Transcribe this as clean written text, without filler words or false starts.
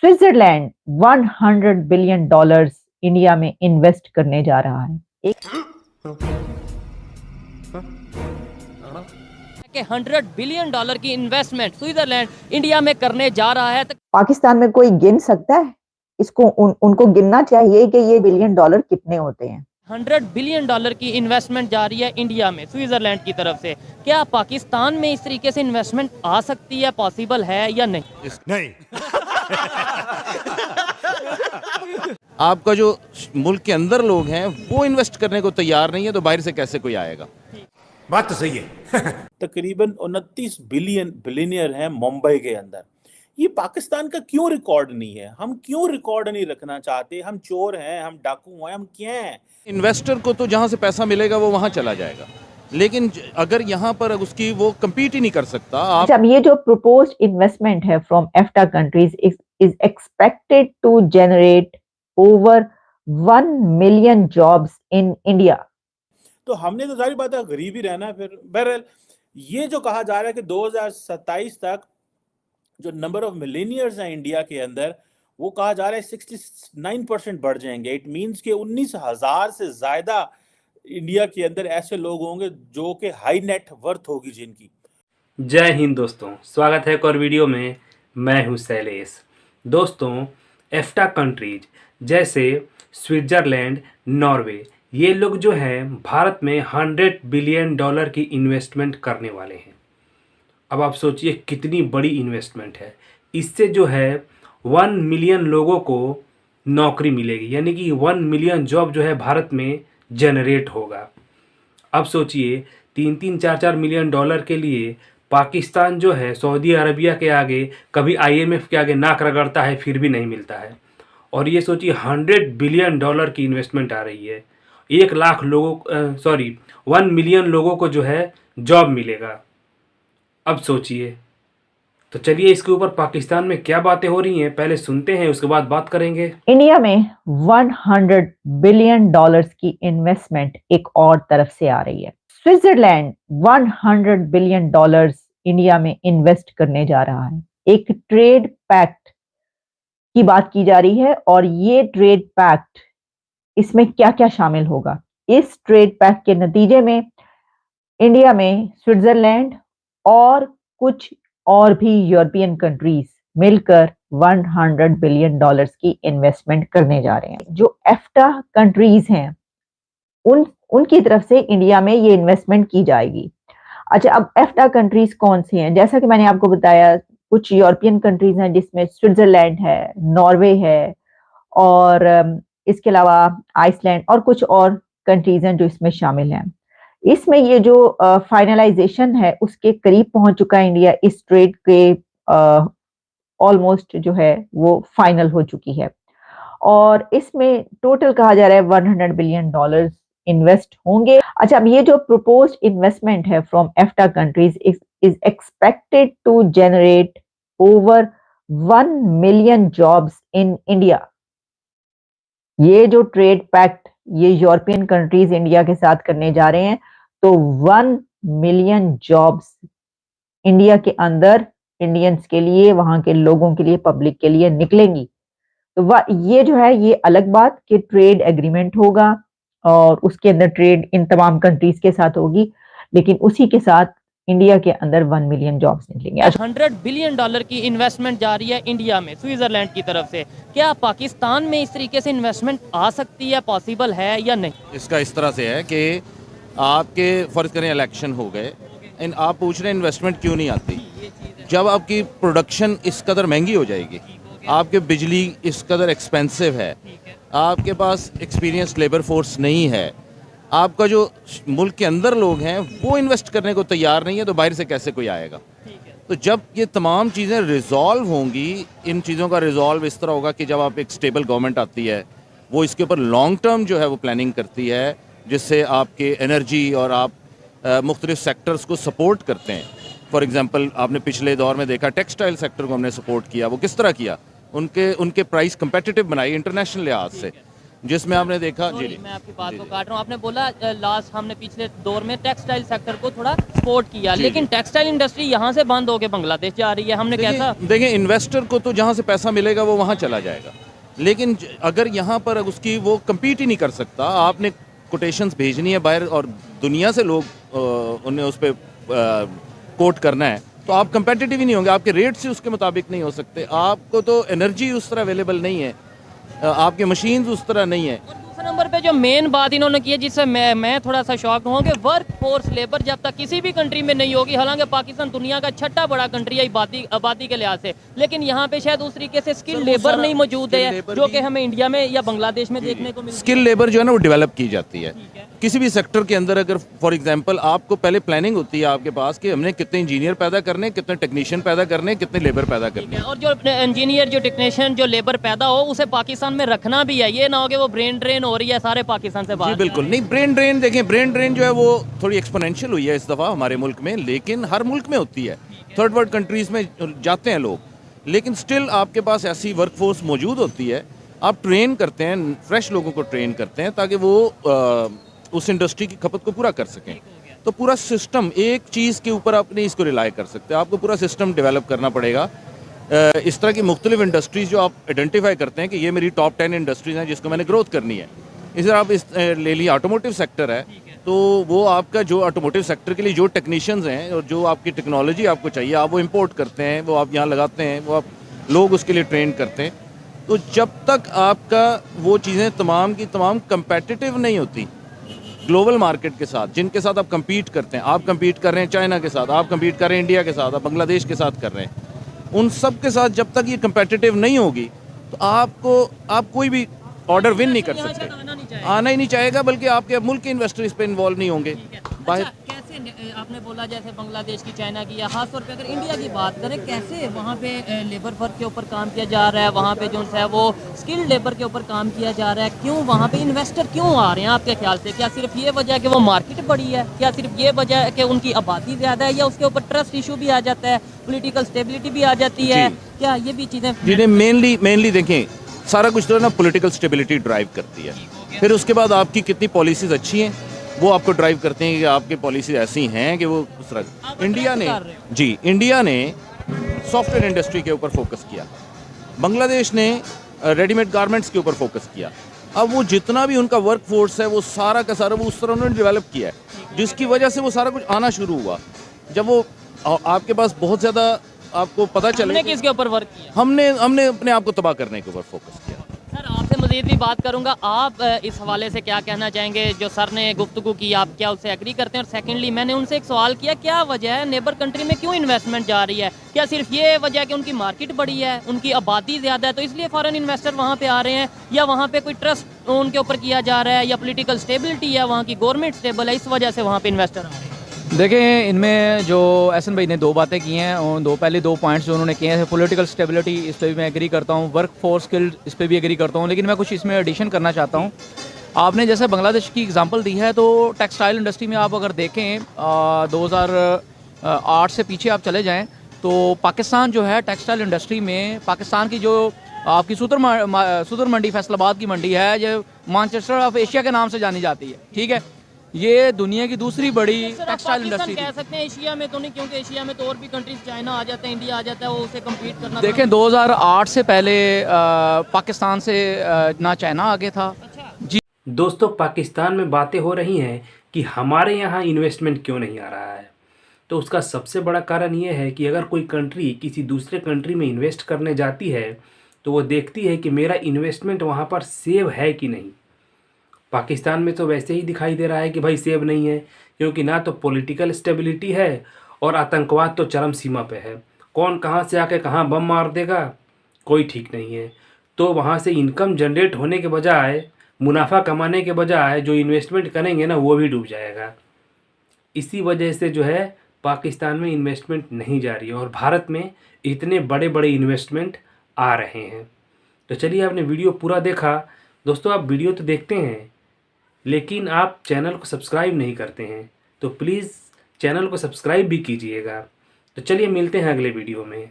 Switzerland 100 billion dollars India में invest करने जा रहा है। के 100 बिलियन डॉलर की इन्वेस्टमेंट स्विट्जरलैंड इंडिया में करने जा रहा है। पाकिस्तान में कोई गिन सकता है इसको? उनको गिनना चाहिए कि ये बिलियन डॉलर कितने होते हैं। 100 बिलियन डॉलर की इन्वेस्टमेंट जा रही है इंडिया में स्विट्जरलैंड की तरफ से। क्या पाकिस्तान में इस तरीके से इन्वेस्टमेंट आ सकती है, पॉसिबल है या नहीं? नहीं। आपका जो मुल्क के अंदर लोग हैं वो इन्वेस्ट करने को तैयार नहीं है तो बाहर से कैसे कोई आएगा? बात तो सही है। तकरीबन 29 बिलियनियर हैं मुंबई के अंदर। ये पाकिस्तान का क्यों रिकॉर्ड नहीं है? हम क्यों रिकॉर्ड नहीं रखना चाहते? हम चोर हैं, हम डाकू हैं, हम क्या हैं? इन्वेस्टर को तो जहां से पैसा मिलेगा वो वहां चला जाएगा, लेकिन अगर यहाँ पर उसकी वो कम्पीट ही नहीं कर सकता। आप अब ये जो प्रपोज्ड इन्वेस्टमेंट है from EFTA countries is expected to generate over 1 million jobs in India. तो हमने तो जाहिर बात है गरीब ही रहना है फिर। बहरहाल ये जो कहा जा रहा है कि 2027 तक जो नंबर ऑफ मिलेनियर्स हैं इंडिया के अंदर, वो कहा जा रहा है 69% बढ़ जाएंगे। इट मींस कि 19,000 से ज्यादा इंडिया के अंदर ऐसे लोग होंगे जो कि हाई नेट वर्थ होगी जिनकी। जय हिंद दोस्तों, स्वागत है एक और वीडियो में। मैं हूं शैलेश। दोस्तों, एफ्टा कंट्रीज जैसे स्विट्जरलैंड, नॉर्वे, ये लोग जो हैं भारत में 100 बिलियन डॉलर की इन्वेस्टमेंट करने वाले हैं। अब आप सोचिए कितनी बड़ी इन्वेस्टमेंट है। इससे जो है 1 मिलियन लोगों को नौकरी मिलेगी, यानी कि 1 मिलियन जॉब जो है भारत में जनरेट होगा। अब सोचिए 3-3, 4-4 मिलियन डॉलर के लिए पाकिस्तान जो है सऊदी अरबिया के आगे, कभी IMF के आगे नाक रगड़ता है, फिर भी नहीं मिलता है। और ये सोचिए 100 बिलियन डॉलर की इन्वेस्टमेंट आ रही है। 1 लाख लोगों 1 मिलियन लोगों को जो है जॉब मिलेगा। अब सोचिए, तो चलिए इसके ऊपर पाकिस्तान में क्या बातें हो रही हैं पहले सुनते हैं, उसके बाद बात करेंगे। इंडिया में 100 बिलियन डॉलर्स की इन्वेस्टमेंट एक और तरफ से आ रही है। स्विट्जरलैंड 100 बिलियन डॉलर्स इंडिया में इन्वेस्ट करने जा रहा है। एक ट्रेड पैक्ट की बात की जा रही है और ये ट्रेड पैक्ट, इसमें क्या क्या शामिल होगा? इस ट्रेड पैक्ट के नतीजे में इंडिया में स्विट्जरलैंड और कुछ और भी यूरोपियन कंट्रीज मिलकर 100 बिलियन डॉलर्स की इन्वेस्टमेंट करने जा रहे हैं। जो एफ्टा कंट्रीज हैं उनकी तरफ से इंडिया में ये इन्वेस्टमेंट की जाएगी। अच्छा, अब एफ्टा कंट्रीज कौन से हैं? जैसा कि मैंने आपको बताया, कुछ यूरोपियन कंट्रीज हैं जिसमें स्विट्जरलैंड है, नॉर्वे है और इसके अलावा आइसलैंड और कुछ और कंट्रीज हैं जो इसमें शामिल हैं। इसमें ये जो फाइनलाइजेशन है उसके करीब पहुंच चुका है इंडिया। इस ट्रेड के ऑलमोस्ट जो है वो फाइनल हो चुकी है और इसमें टोटल कहा जा रहा है 100 बिलियन डॉलर्स इन्वेस्ट होंगे। अच्छा, अब ये जो प्रपोज्ड इन्वेस्टमेंट है from EFTA countries is expected to generate over 1 million jobs in India. ये जो ट्रेड पैक्ट ये यूरोपियन कंट्रीज इंडिया के साथ करने जा रहे हैं, तो 1 मिलियन जॉब्स इंडिया के अंदर इंडियंस के लिए, वहां के लोगों के लिए, पब्लिक के लिए निकलेंगी। तो ये जो है ये अलग बात कि ट्रेड एग्रीमेंट होगा और उसके अंदर ट्रेड इन तमाम कंट्रीज के साथ होगी, लेकिन उसी के साथ इंडिया के अंदर 1 मिलियन जॉब्स निकलेंगे। 100 बिलियन डॉलर की इन्वेस्टमेंट जा रही है इंडिया में स्विट्जरलैंड की तरफ से। क्या पाकिस्तान में इस तरीके से इन्वेस्टमेंट आ सकती है, पॉसिबल है या नहीं? इसका इस तरह से है कि आपके फर्ज करें इलेक्शन हो गए, आप पूछ रहे हैं इन्वेस्टमेंट क्यों नहीं आती। जब आपकी प्रोडक्शन इस कदर महंगी हो जाएगी, आपके बिजली इस कदर एक्सपेंसिव है, आपके पास एक्सपीरियंस लेबर फोर्स नहीं है, आपका जो मुल्क के अंदर लोग हैं वो इन्वेस्ट करने को तैयार नहीं है तो बाहर से कैसे कोई आएगा? तो जब ये तमाम चीज़ें रिजॉल्व होंगी, इन चीज़ों का रिजॉल्व इस तरह होगा कि जब आप एक स्टेबल गवर्नमेंट आती है, वो इसके ऊपर लॉन्ग टर्म जो है वो प्लानिंग करती है, जिससे आपके एनर्जी और आप मुख्तलिफ सेक्टर्स को सपोर्ट करते हैं। फॉर एग्ज़ाम्पल, आपने पिछले दौर में देखा टेक्सटाइल सेक्टर को हमने सपोर्ट किया। वो किस तरह किया? उनके प्राइस कंपेटिटिव बनाई इंटरनेशनल लिहाज से। जिसमें आपने देखा Sorry, जी मैं आपकी बात को काट रहा हूँ। आपने बोला लास्ट हमने पिछले दौर में टेक्सटाइल सेक्टर को थोड़ा सपोर्ट किया, जी, लेकिन टेक्सटाइल इंडस्ट्री यहाँ से बंद होकर बांग्लादेश जा रही है। हमने कैसा देखिए इन्वेस्टर को तो जहाँ से पैसा मिलेगा वो वहाँ चला जाएगा, लेकिन अगर यहाँ पर उसकी वो कम्पीट ही नहीं कर सकता, आपने कोटेशंस भेजनी है बाहर और दुनिया से लोग उन्हें उस पर कोट करना है, तो आप कंपेटिटिव ही नहीं होंगे, आपके रेट से उसके मुताबिक नहीं हो सकते, आपको तो एनर्जी उस तरह अवेलेबल नहीं है, आपके मशीन्स उस तरह नहीं है। और दूसरे नंबर पे जो मेन बात इन्होंने की है, जिससे मैं थोड़ा सा शॉक हूँ कि वर्क फोर्स लेबर जब तक किसी भी कंट्री में नहीं होगी, हालांकि पाकिस्तान दुनिया का छठा बड़ा कंट्री है आबादी के लिहाज से, लेकिन यहाँ पे शायद उस तरीके से स्किल लेबर नहीं मौजूद है जो कि हमें इंडिया में या बांग्लादेश में देखने को मिलती है। स्किल लेबर जो है ना वो डेवलप की जाती है किसी भी सेक्टर के अंदर। अगर फॉर एग्जांपल आपको पहले प्लानिंग होती है आपके पास कि हमने कितने इंजीनियर पैदा करने, कितने टेक्नीशियन पैदा करने, कितने लेबर पैदा करने, और जो इंजीनियर, जो टेक्नीशियन, जो लेबर पैदा हो उसे पाकिस्तान में रखना भी है। ये ना हो कि वो ब्रेन ड्रेन हो रही है सारे पाकिस्तान से जी बाहर। बिल्कुल नहीं। ब्रेन ड्रेन देखें, ब्रेन ड्रेन जो है वो थोड़ी एक्सपोनेंशियल हुई है इस दफ़ा हमारे मुल्क में, लेकिन हर मुल्क में होती है, थर्ड वर्ल्ड कंट्रीज़ में जाते हैं लोग, लेकिन स्टिल आपके पास ऐसी वर्क फोर्स मौजूद होती है, आप ट्रेन करते हैं, फ्रेश लोगों को ट्रेन करते हैं ताकि वो उस इंडस्ट्री की खपत को पूरा कर सकें। तो पूरा सिस्टम, एक चीज़ के ऊपर आप नहीं इसको रिलाई कर सकते, आपको पूरा सिस्टम डेवलप करना पड़ेगा। इस तरह की मुख्तलिफ इंडस्ट्रीज़ जो आप आइडेंटिफाई करते हैं कि ये मेरी टॉप 10 इंडस्ट्रीज़ हैं जिसको मैंने ग्रोथ करनी है, इस तरह आप ले लीजिए ऑटोमोटिव सेक्टर है, तो वो आपका जो ऑटोमोटिव सेक्टर के लिए जो टेक्नीशियंस हैं और जो आपकी टेक्नोलॉजी आपको चाहिए, आप वो इंपोर्ट करते हैं, वो आप यहाँ लगाते हैं, वो आप लोग उसके लिए ट्रेन करते हैं। तो जब तक आपका वो चीज़ें तमाम की तमाम कंपेटिटिव नहीं होती ग्लोबल मार्केट के साथ, जिनके साथ आप compete करते हैं, आप compete कर रहे हैं चाइना के साथ, आप compete कर रहे हैं इंडिया के साथ, आप बांग्लादेश के साथ कर रहे हैं, उन सब के साथ जब तक ये competitive नहीं होगी तो आप कोई भी ऑर्डर विन नहीं कर सकते, आना ही नहीं चाहेगा, बल्कि आपके मुल्क के इन्वेस्टर इस पर इन्वॉल्व नहीं होंगे। बाहर कैसे आपने बोला जैसे बांग्लादेश की, चाइना की, या खास तौर पे अगर इंडिया की बात करें, कैसे वहाँ पे लेबर वर्क के ऊपर काम किया जा रहा है, वहाँ पे जो है वो स्किल लेबर के ऊपर काम किया जा रहा है, क्यों वहाँ पे इन्वेस्टर क्यों आ रहे हैं आपके ख्याल से? क्या सिर्फ ये वजह है कि वो मार्केट बड़ी है, क्या सिर्फ ये वजह है कि उनकी आबादी ज़्यादा है, या उसके ऊपर ट्रस्ट इशू भी आ जाता है, पोलिटिकल स्टेबिलिटी भी आ जाती है, क्या ये भी चीज़ें? जिन्हें मेनली देखें, सारा कुछ तो ना पॉलिटिकल स्टेबिलिटी ड्राइव करती है, फिर उसके बाद आपकी कितनी पॉलिसीज़ अच्छी हैं वो आपको ड्राइव करते हैं कि आपकी पॉलिसीज ऐसी हैं कि वो उस तरह। इंडिया ने सॉफ्टवेयर इंडस्ट्री के ऊपर फोकस किया, बांग्लादेश ने रेडीमेड गारमेंट्स के ऊपर फोकस किया। अब वो जितना भी उनका वर्क फोर्स है वो सारा का सारा वो उस तरह उन्होंने डेवलप किया है, जिसकी वजह से वो सारा कुछ आना शुरू हुआ। जब वो आपके पास बहुत ज़्यादा आपको पता चले, हमने किसके ऊपर वर्क किया? हमने अपने आप को तबाह करने के ऊपर फोकस किया। सर आपसे मज़ीद भी बात करूंगा, आप इस हवाले से क्या कहना चाहेंगे? जो सर ने गुफ्तगू की, आप क्या उससे एग्री करते हैं? और सेकेंडली मैंने उनसे एक सवाल किया, क्या वजह है नेबर कंट्री में क्यों इन्वेस्टमेंट जा रही है? क्या सिर्फ ये वजह है कि उनकी मार्केट बड़ी है, उनकी आबादी ज़्यादा है, तो इसलिए फॉरेन इन्वेस्टर वहाँ पे आ रहे हैं, या वहाँ पे कोई ट्रस्ट उनके ऊपर किया जा रहा है, या पोलिटिकल स्टेबिलिटी है, वहाँ की गवर्नमेंट स्टेबल है, इस वजह से वहाँ पर इन्वेस्टर आ रहे हैं? देखें, इनमें जो एहसन भाई ने दो बातें की हैं, और पहले दो पॉइंट्स जो उन्होंने किए हैं, पॉलिटिकल स्टेबिलिटी, इस पर भी मैं एग्री करता हूँ, वर्क फोर्स स्किल, इस पर भी एग्री करता हूँ, लेकिन मैं कुछ इसमें एडिशन करना चाहता हूँ। आपने जैसे बांग्लादेश की एग्जांपल दी है, तो टेक्सटाइल इंडस्ट्री में आप अगर देखें 2008 से पीछे आप चले जाएँ तो पाकिस्तान जो है टेक्सटाइल इंडस्ट्री में, पाकिस्तान की जो आपकी सुदर मंडी फैसलाबाद की मंडी है, ये मैनचेस्टर ऑफ एशिया के नाम से जानी जाती है, ठीक है। ये दुनिया की दूसरी बड़ी टेक्सटाइल इंडस्ट्री कह सकते हैं, एशिया में तो नहीं, क्योंकि एशिया में तो और भी कंट्रीज, चाइना आ जाता है, इंडिया आ जाता है, वो उसे कम्पीट करना। देखें 2008 से पहले पाकिस्तान से ना चाइना आगे था। जी दोस्तों, पाकिस्तान में बातें हो रही हैं कि हमारे यहाँ इन्वेस्टमेंट क्यों नहीं आ रहा है, तो उसका सबसे बड़ा कारण ये है कि अगर कोई कंट्री किसी दूसरे कंट्री में इन्वेस्ट करने जाती है तो वो देखती है कि मेरा इन्वेस्टमेंट वहाँ पर सेव है कि नहीं। पाकिस्तान में तो वैसे ही दिखाई दे रहा है कि भाई सेव नहीं है, क्योंकि ना तो पॉलिटिकल स्टेबिलिटी है और आतंकवाद तो चरम सीमा पे है। कौन कहाँ से आके कहाँ बम मार देगा कोई ठीक नहीं है। तो वहाँ से इनकम जनरेट होने के बजाय, मुनाफा कमाने के बजाय जो इन्वेस्टमेंट करेंगे ना वो भी डूब जाएगा। इसी वजह से जो है पाकिस्तान में इन्वेस्टमेंट नहीं जा रही है और भारत में इतने बड़े बड़े इन्वेस्टमेंट आ रहे हैं। तो चलिए, आपने वीडियो पूरा देखा। दोस्तों, आप वीडियो तो देखते हैं लेकिन आप चैनल को सब्सक्राइब नहीं करते हैं, तो प्लीज़ चैनल को सब्सक्राइब भी कीजिएगा। तो चलिए मिलते हैं अगले वीडियो में।